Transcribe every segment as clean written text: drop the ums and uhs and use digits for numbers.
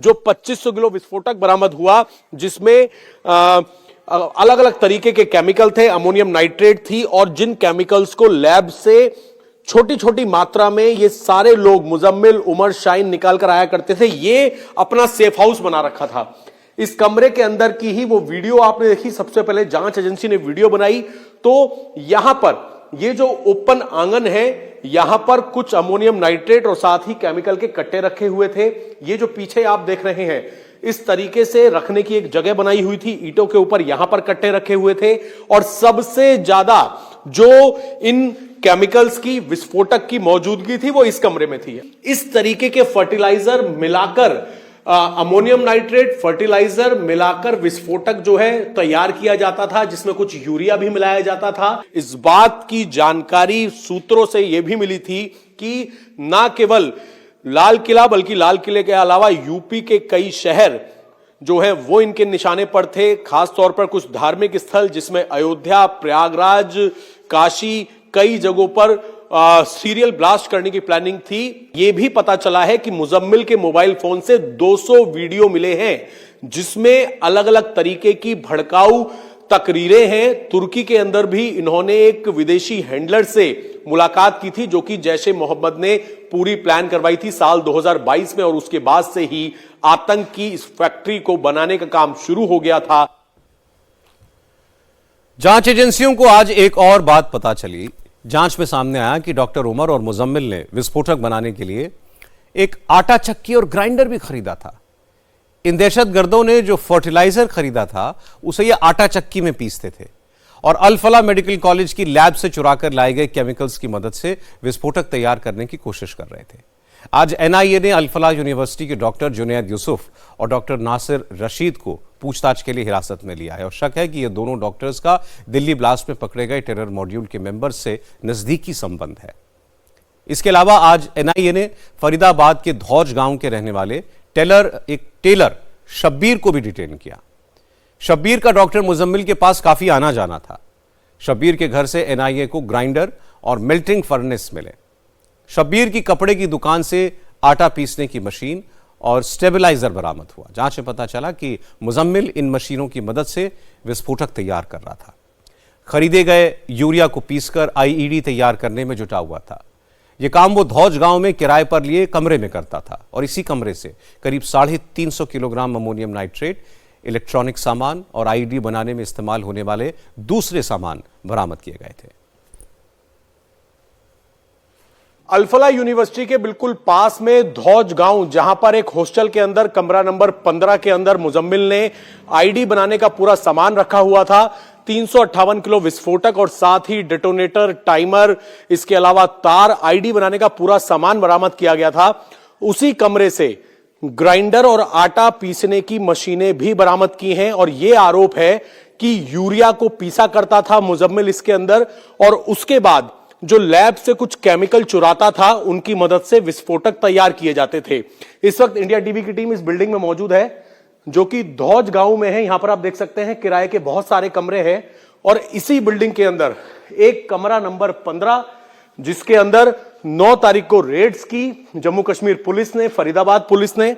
जो 2500 किलो विस्फोटक बरामद हुआ, जिसमें अलग अलग तरीके के केमिकल थे, अमोनियम नाइट्रेट थी, और जिन केमिकल्स को लैब से छोटी छोटी मात्रा में ये सारे लोग मुजम्मिल, उमर, शाहीन निकाल कर आया करते थे। ये अपना सेफ हाउस बना रखा था। इस कमरे के अंदर की ही वो वीडियो आपने देखी। सबसे पहले जांच एजेंसी ने वीडियो बनाई तो यहां पर ये जो ओपन आंगन है, यहां पर कुछ अमोनियम नाइट्रेट और साथ ही केमिकल के कट्टे रखे हुए थे। ये जो पीछे आप देख रहे हैं, इस तरीके से रखने की एक जगह बनाई हुई थी, ईंटों के ऊपर यहां पर कट्टे रखे हुए थे। और सबसे ज्यादा जो इन केमिकल्स की, विस्फोटक की मौजूदगी थी, वो इस कमरे में थी। इस तरीके के फर्टिलाइजर मिलाकर, अमोनियम नाइट्रेट फर्टिलाइजर मिलाकर विस्फोटक जो है तैयार किया जाता था, जिसमें कुछ यूरिया भी मिलाया जाता था। इस बात की जानकारी सूत्रों से यह भी मिली थी कि ना केवल लाल किला, बल्कि लाल किले के अलावा यूपी के कई शहर जो है वो इनके निशाने पर थे। खास तौर पर कुछ धार्मिक स्थल, जिसमें अयोध्या, प्रयागराज, काशी, कई जगहों पर सीरियल ब्लास्ट करने की प्लानिंग थी। यह भी पता चला है कि मुजम्मिल के मोबाइल फोन से 200 वीडियो मिले हैं, जिसमें अलग अलग तरीके की भड़काऊ तकरीरें हैं। तुर्की के अंदर भी इन्होंने एक विदेशी हैंडलर से मुलाकात की थी, जो कि जैश-ए मोहम्मद ने पूरी प्लान करवाई थी साल 2022 में, और उसके बाद से ही आतंक की इस फैक्ट्री को बनाने का काम शुरू हो गया था। जांच एजेंसियों को आज एक और बात पता चली। जांच में सामने आया कि डॉक्टर उमर और मुजम्मिल ने विस्फोटक बनाने के लिए एक आटा चक्की और ग्राइंडर भी खरीदा था। इन दहशतगर्दों ने जो फर्टिलाइजर खरीदा था, उसे ये आटा चक्की में पीसते थे और अल फलाह मेडिकल कॉलेज की लैब से चुराकर लाए गए केमिकल्स की मदद से विस्फोटक तैयार करने की कोशिश कर रहे थे। आज एनआईए ने अल फलाह यूनिवर्सिटी के डॉक्टर जुनैद यूसुफ और डॉक्टर नासिर रशीद को पूछताछ के लिए हिरासत में लिया है और शक है कि ये दोनों डॉक्टर्स का दिल्ली ब्लास्ट में पकड़े गए टेरर मॉड्यूल के मेंबर से नजदीकी संबंध है। इसके अलावा आज एनआईए ने फरीदाबाद के धौज गांव के रहने वाले एक टेलर शब्बीर को भी डिटेन किया। शब्बीर का डॉक्टर मुजम्मिल के पास काफी आना जाना था। शब्बीर के घर से एनआईए को ग्राइंडर और मेल्टिंग फर्नेस मिले। शब्बीर की कपड़े की दुकान से आटा पीसने की मशीन और स्टेबलाइजर बरामद हुआ। जांच में पता चला कि मुजम्मिल इन मशीनों की मदद से विस्फोटक तैयार कर रहा था। खरीदे गए यूरिया को पीसकर आईईडी तैयार करने में जुटा हुआ था। यह काम वो धौज गांव में किराए पर लिए कमरे में करता था और इसी कमरे से करीब 350 किलोग्राम अमोनियम नाइट्रेट, इलेक्ट्रॉनिक सामान और आईईडी बनाने में इस्तेमाल होने वाले दूसरे सामान बरामद किए गए थे। अल फलाह यूनिवर्सिटी के बिल्कुल पास में धौज गांव, जहां पर एक हॉस्टल के अंदर कमरा नंबर 15 के अंदर मुजम्मिल ने आईडी बनाने का पूरा सामान रखा हुआ था। 358 किलो विस्फोटक और साथ ही डेटोनेटर, टाइमर, इसके अलावा तार, आईडी बनाने का पूरा सामान बरामद किया गया था। उसी कमरे से ग्राइंडर और आटा पीसने की मशीनें भी बरामद की हैं और यह आरोप है कि यूरिया को पीसा करता था मुजम्मिल इसके अंदर, और उसके बाद जो लैब से कुछ केमिकल चुराता था, उनकी मदद से विस्फोटक तैयार किए जाते थे। इस वक्त इंडिया टीवी की टीम इस बिल्डिंग में मौजूद है, जो कि धौज गांव में है। यहां पर आप देख सकते हैं किराए के बहुत सारे कमरे हैं और इसी बिल्डिंग के अंदर एक कमरा नंबर 15, जिसके अंदर 9 तारीख को रेड्स की जम्मू कश्मीर पुलिस ने, फरीदाबाद पुलिस ने,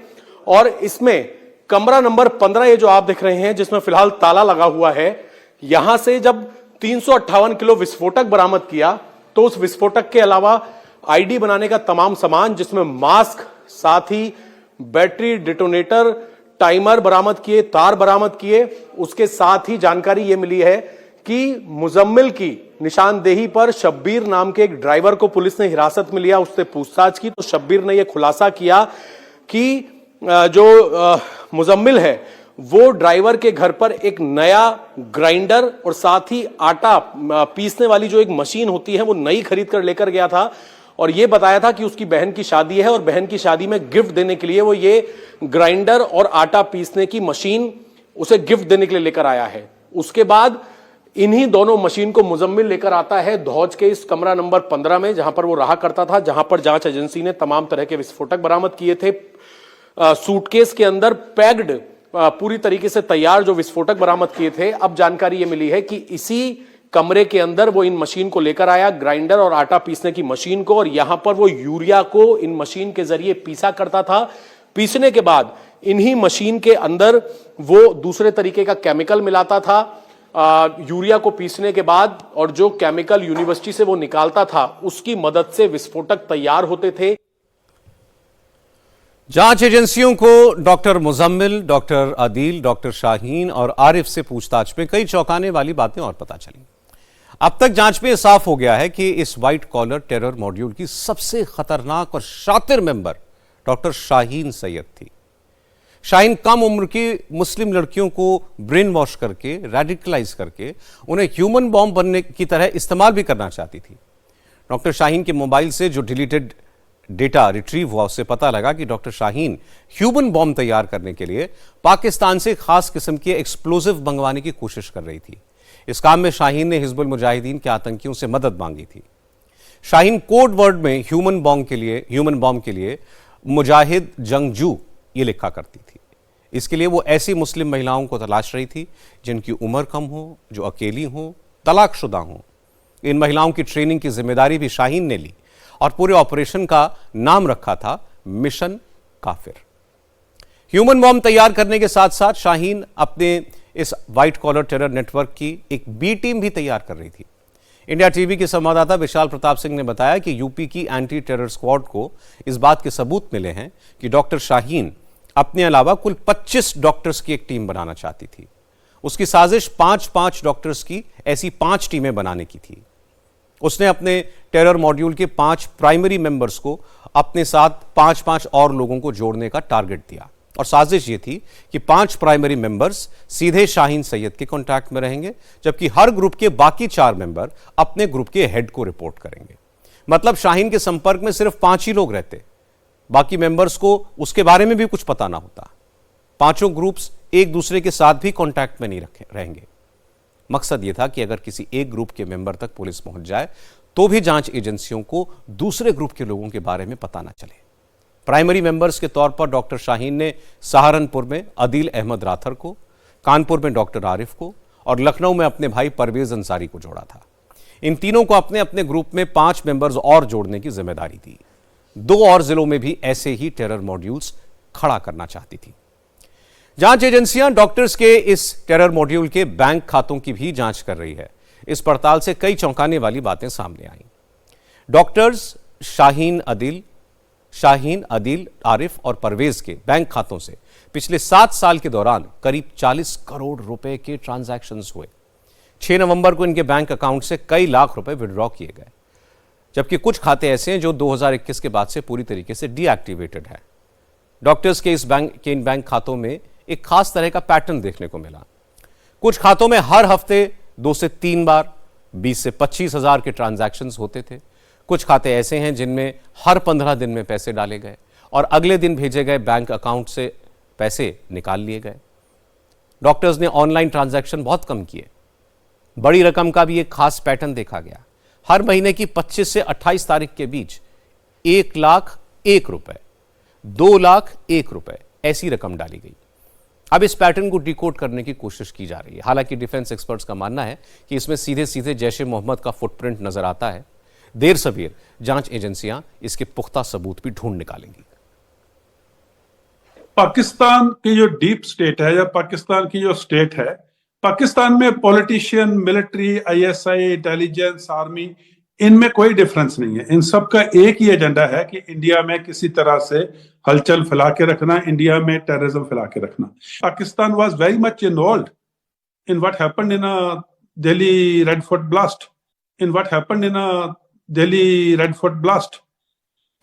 और इसमें कमरा नंबर 15 ये जो आप देख रहे हैं, जिसमें फिलहाल ताला लगा हुआ है, यहां से जब 358 किलो विस्फोटक बरामद किया तो उस विस्फोटक के अलावा आईडी बनाने का तमाम सामान, जिसमें मास्क, साथ ही बैटरी, डेटोनेटर, टाइमर बरामद किए, तार बरामद किए। उसके साथ ही जानकारी यह मिली है कि मुजम्मिल की निशानदेही पर शब्बीर नाम के एक ड्राइवर को पुलिस ने हिरासत में लिया। उससे पूछताछ की तो शब्बीर ने यह खुलासा किया कि जो मुजम्मिल है वो ड्राइवर के घर पर एक नया ग्राइंडर और साथ ही आटा पीसने वाली जो एक मशीन होती है वो नई खरीद कर लेकर गया था और ये बताया था कि उसकी बहन की शादी है और बहन की शादी में गिफ्ट देने के लिए वो ये ग्राइंडर और आटा पीसने की मशीन उसे गिफ्ट देने के लिए लेकर आया है। उसके बाद इन्हीं दोनों मशीन को मुजम्मिल लेकर आता है धौज के इस कमरा नंबर 15 में, जहां पर वो रहा करता था, जहां पर जांच एजेंसी ने तमाम तरह के विस्फोटक बरामद किए थे। सूटकेस के अंदर पैक्ड पूरी तरीके से तैयार जो विस्फोटक बरामद किए थे। अब जानकारी यह मिली है कि इसी कमरे के अंदर वो इन मशीन को लेकर आया, ग्राइंडर और आटा पीसने की मशीन को, और यहां पर वो यूरिया को इन मशीन के जरिए पीसा करता था। पीसने के बाद इन्हीं मशीन के अंदर वो दूसरे तरीके का केमिकल मिलाता था यूरिया को पीसने के बाद, और जो केमिकल यूनिवर्सिटी से वो निकालता था उसकी मदद से विस्फोटक तैयार होते थे। जांच एजेंसियों को doctor Muzammil, doctor Adil, doctor Shaheen और आरिफ से पूछताछ में कई चौंकाने वाली बातें और पता चली। अब तक जांच में यह साफ हो गया है कि इस व्हाइट कॉलर टेरर मॉड्यूल की सबसे खतरनाक और शातिर मेंबर डॉक्टर शाहीन सैयद थी। शाहीन कम उम्र की मुस्लिम लड़कियों को ब्रेन वॉश करके, रेडिकलाइज करके उन्हें ह्यूमन बॉम्ब बनने की तरह इस्तेमाल भी करना चाहती थी। डॉक्टर शाहीन के मोबाइल से जो डिलीटेड डेटा रिट्रीव हुआ उससे पता लगा कि डॉक्टर शाहीन ह्यूमन बॉम्ब तैयार करने के लिए पाकिस्तान से खास किस्म के एक्सप्लोजिव मंगवाने की कोशिश कर रही थी। इस काम में शाहीन ने हिजबुल मुजाहिदीन के आतंकियों से मदद मांगी थी। शाहीन कोड वर्ड में ह्यूमन बॉम्ब के लिए मुजाहिद जंगजू ये लिखा करती थी। इसके लिए वो ऐसी मुस्लिम महिलाओं को तलाश रही थी जिनकी उम्र कम हो, जो अकेली हो, तलाकशुदा हो। इन महिलाओं की ट्रेनिंग की जिम्मेदारी भी शाहीन ने ली और पूरे ऑपरेशन का नाम रखा था मिशन काफिर। ह्यूमन बॉम्ब तैयार करने के साथ साथ शाहीन अपने इस व्हाइट कॉलर टेरर नेटवर्क की एक बी टीम भी तैयार कर रही थी। इंडिया टीवी के संवाददाता विशाल प्रताप सिंह ने बताया कि यूपी की एंटी टेरर स्क्वाड को इस बात के सबूत मिले हैं कि डॉक्टर शाहीन अपने अलावा कुल 25 डॉक्टर्स की एक टीम बनाना चाहती थी। उसकी साजिश 5-5 डॉक्टर्स की ऐसी 5 टीमें बनाने की थी। उसने अपने टेरर मॉड्यूल के 5 प्राइमरी मेंबर्स को अपने साथ 5-5 और लोगों को जोड़ने का टारगेट दिया और साजिश ये थी कि 5 प्राइमरी मेंबर्स सीधे शाहीन सैयद के कांटेक्ट में रहेंगे, जबकि हर ग्रुप के बाकी 4 मेंबर अपने ग्रुप के हेड को रिपोर्ट करेंगे। मतलब शाहीन के संपर्क में सिर्फ 5 ही लोग रहते, बाकी मेंबर्स को उसके बारे में भी कुछ पता ना होता। 5 ग्रुप्स एक दूसरे के साथ भी कांटेक्ट में नहीं रहेंगे। मकसद यह था कि अगर किसी एक ग्रुप के मेंबर तक पुलिस पहुंच जाए तो भी जांच एजेंसियों को दूसरे ग्रुप के लोगों के बारे में पता ना चले। प्राइमरी मेंबर्स के तौर पर डॉक्टर शाहीन ने सहारनपुर में अदील अहमद राथर को, कानपुर में डॉक्टर आरिफ को और लखनऊ में अपने भाई परवेज अंसारी को जोड़ा था। इन तीनों को अपने अपने ग्रुप में 5 मेंबर्स और जोड़ने की जिम्मेदारी दी। 2 और जिलों में भी ऐसे ही टेरर मॉड्यूल्स खड़ा करना चाहती थी। जांच एजेंसियां डॉक्टर्स के इस टेरर मॉड्यूल के बैंक खातों की भी जांच कर रही है। इस पड़ताल से कई चौंकाने वाली बातें सामने आई। डॉक्टर्स शाहीन, अदील, आरिफ और परवेज के बैंक खातों से पिछले 7 साल के दौरान करीब 40 करोड़ रुपए के ट्रांजैक्शंस हुए। 6 नवंबर को इनके बैंक अकाउंट से कई लाख रुपए विड्रॉ किए गए, जबकि कुछ खाते ऐसे हैं जो 2021 के बाद से पूरी तरीके से डीएक्टिवेटेड है। डॉक्टर्स के इन बैंक खातों में एक खास तरह का पैटर्न देखने को मिला। कुछ खातों में हर हफ्ते 2 से 3 बार 20 से 25 हजार के ट्रांजैक्शंस होते थे। कुछ खाते ऐसे हैं जिनमें हर 15 दिन में पैसे डाले गए और अगले दिन भेजे गए बैंक अकाउंट से पैसे निकाल लिए गए। डॉक्टर्स ने ऑनलाइन ट्रांजैक्शन बहुत कम किए। बड़ी रकम का भी एक खास पैटर्न देखा गया। हर महीने की 25 से 28 तारीख के बीच 1,01,000 रुपए, 2,01,000 रुपए ऐसी रकम डाली गई। अब इस पैटर्न को डिकोड करने की कोशिश की जा रही है। हालांकि डिफेंस एक्सपर्ट्स का मानना है कि इसमें सीधे सीधे जैश ए मोहम्मद का फुटप्रिंट नजर आता है। देर सवेर जांच एजेंसियां इसके पुख्ता सबूत भी ढूंढ निकालेंगी। पाकिस्तान की जो डीप स्टेट है या पाकिस्तान की जो स्टेट है, पाकिस्तान में politician, military, ISI, intelligence, army, इनमें कोई डिफरेंस नहीं है। इन सब का एक ही एजेंडा है कि इंडिया में किसी तरह से हलचल फैला के रखना, इंडिया में टेररिज्म फैला के रखना। Pakistan was very much involved in what happened in Delhi red fort blast.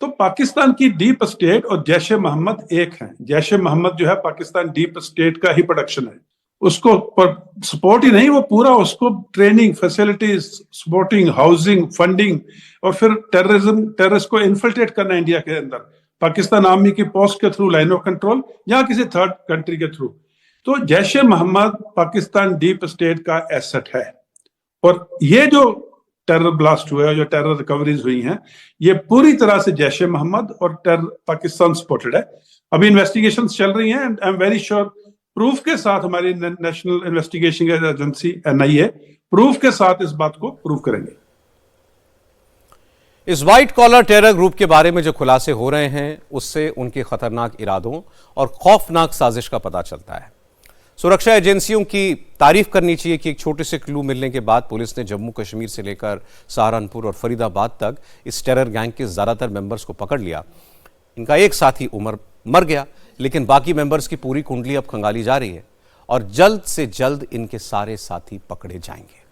तो पाकिस्तान की डीप स्टेट और जैश ए मोहम्मद एक है। जैश ए मोहम्मद जो है पाकिस्तान डीप स्टेट का ही प्रोडक्शन है। उसको सपोर्ट ही नहीं, वो पूरा उसको training, facilities, supporting, housing, funding और फिर टेररिस्ट को इन्फिल्ट्रेट करना इंडिया के अंदर, पाकिस्तान आर्मी की पोस्ट के थ्रू, लाइन ऑफ कंट्रोल या किसी थर्ड कंट्री के थ्रू। तो जैश ए मोहम्मद पाकिस्तान डीप स्टेट का एसेट है। और ये जो टेरर ब्लास्ट हुए, जो टेरर रिकवरीज हुई हैं, ये पूरी तरह से जैश ए मोहम्मद और पाकिस्तान सपोर्टेड है। अभी इन्वेस्टिगेशन चल रही हैं and I am very sure proof के साथ हमारी national investigation agency NIA proof के साथ इस बात को प्रूव करेंगे। इस व्हाइट कॉलर टेरर ग्रुप के बारे में जो खुलासे हो रहे हैं उससे उनके खतरनाक इरादों और खौफनाक साजिश का पता चलता है। सुरक्षा एजेंसियों की तारीफ करनी चाहिए कि एक छोटे से क्लू मिलने के बाद पुलिस ने जम्मू कश्मीर से लेकर सहारनपुर और फरीदाबाद तक इस टेरर गैंग के ज्यादातर मेंबर्स को पकड़ लिया। इनका एक साथी उमर मर गया, लेकिन बाकी मेंबर्स की पूरी कुंडली अब खंगाली जा रही है और जल्द से जल्द इनके सारे साथी पकड़े जाएंगे।